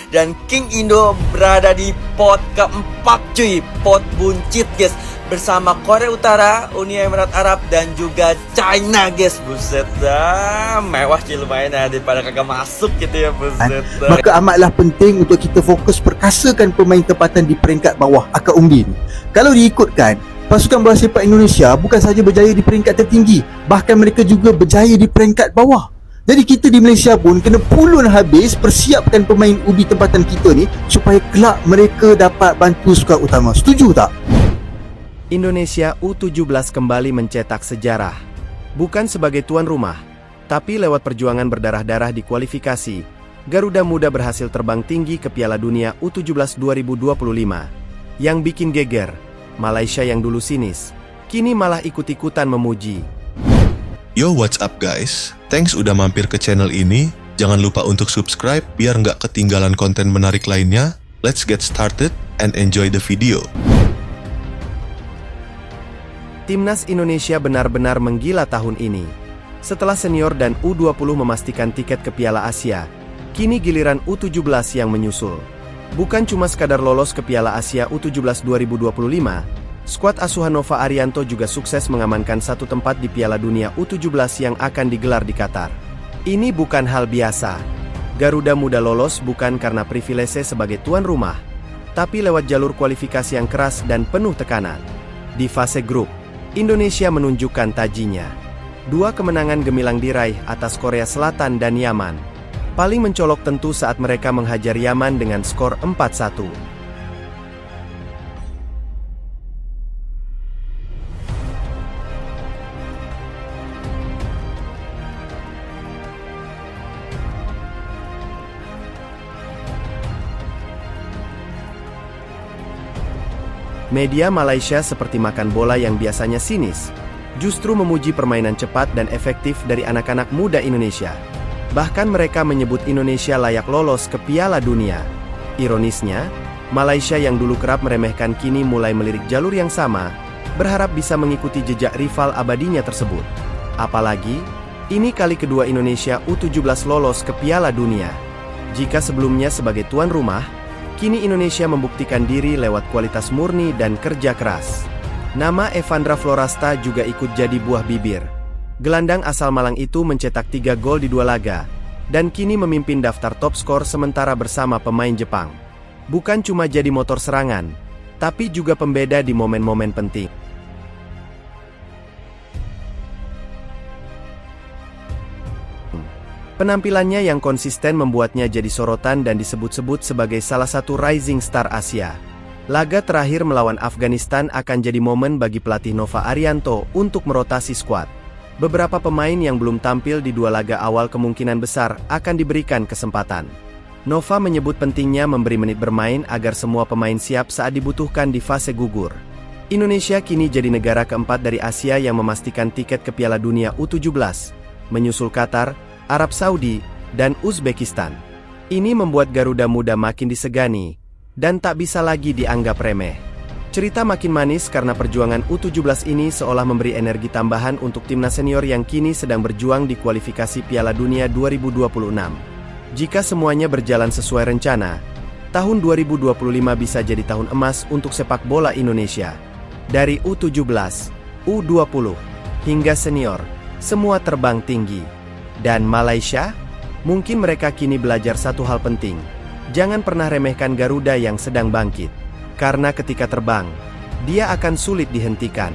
Dan King Indo berada di pot keempat cuy, pot buncit guys, bersama Korea Utara, Uni Emirat Arab, dan juga China guys. Buset dah, mewah sih lumayan ya, daripada kagak masuk gitu ya, buset dah. Maka amatlah penting untuk kita fokus perkasakan pemain tempatan di peringkat bawah akar undi ni. Kalau diikutkan, pasukan bola sepak Indonesia bukan sahaja berjaya di peringkat tertinggi, bahkan mereka juga berjaya di peringkat bawah. Jadi kita di Malaysia pun kena pulun habis persiapkan pemain ubi tempatan kita ni supaya kelak mereka dapat bantu skuad utama. Setuju tak? Indonesia U17 kembali mencetak sejarah. Bukan sebagai tuan rumah, tapi lewat perjuangan berdarah-darah di kualifikasi, Garuda Muda berhasil terbang tinggi ke Piala Dunia U17 2025. Yang bikin geger, Malaysia yang dulu sinis, kini malah ikut-ikutan memuji. Yo, what's up guys? Thanks udah mampir ke channel ini. Jangan lupa untuk subscribe biar nggak ketinggalan konten menarik lainnya. Let's get started and enjoy the video. Timnas Indonesia benar-benar menggila tahun ini. Setelah senior dan U20 memastikan tiket ke Piala Asia, kini giliran U17 yang menyusul. Bukan cuma sekadar lolos ke Piala Asia U17 2025, skuad asuhan Nova Arianto juga sukses mengamankan satu tempat di Piala Dunia U17 yang akan digelar di Qatar. Ini bukan hal biasa. Garuda Muda lolos bukan karena privilese sebagai tuan rumah, tapi lewat jalur kualifikasi yang keras dan penuh tekanan. Di fase grup, Indonesia menunjukkan tajinya. 2 kemenangan gemilang diraih atas Korea Selatan dan Yaman. Paling mencolok tentu saat mereka menghajar Yaman dengan skor 4-1. Media Malaysia seperti makan bola yang biasanya sinis, justru memuji permainan cepat dan efektif dari anak-anak muda Indonesia. Bahkan mereka menyebut Indonesia layak lolos ke Piala Dunia. Ironisnya, Malaysia yang dulu kerap meremehkan kini mulai melirik jalur yang sama, berharap bisa mengikuti jejak rival abadinya tersebut. Apalagi, ini kali kedua Indonesia U17 lolos ke Piala Dunia. Jika sebelumnya sebagai tuan rumah, kini Indonesia membuktikan diri lewat kualitas murni dan kerja keras. Nama Evandra Florasta juga ikut jadi buah bibir. Gelandang asal Malang itu mencetak 3 gol di 2 laga, dan kini memimpin daftar top skor sementara bersama pemain Jepang. Bukan cuma jadi motor serangan, tapi juga pembeda di momen-momen penting. Penampilannya yang konsisten membuatnya jadi sorotan dan disebut-sebut sebagai salah satu rising star Asia. Laga terakhir melawan Afghanistan akan jadi momen bagi pelatih Nova Arianto untuk merotasi skuad. Beberapa pemain yang belum tampil di 2 laga awal kemungkinan besar akan diberikan kesempatan. Nova menyebut pentingnya memberi menit bermain agar semua pemain siap saat dibutuhkan di fase gugur. Indonesia kini jadi negara keempat dari Asia yang memastikan tiket ke Piala Dunia U17, menyusul Qatar, Arab Saudi, dan Uzbekistan. Ini membuat Garuda Muda makin disegani, dan tak bisa lagi dianggap remeh. Cerita makin manis karena perjuangan U17 ini seolah memberi energi tambahan untuk timnas senior yang kini sedang berjuang di kualifikasi Piala Dunia 2026. Jika semuanya berjalan sesuai rencana, tahun 2025 bisa jadi tahun emas untuk sepak bola Indonesia. Dari U17, U20, hingga senior, semua terbang tinggi. Dan Malaysia? Mungkin mereka kini belajar satu hal penting. Jangan pernah remehkan Garuda yang sedang bangkit. Karena ketika terbang, dia akan sulit dihentikan.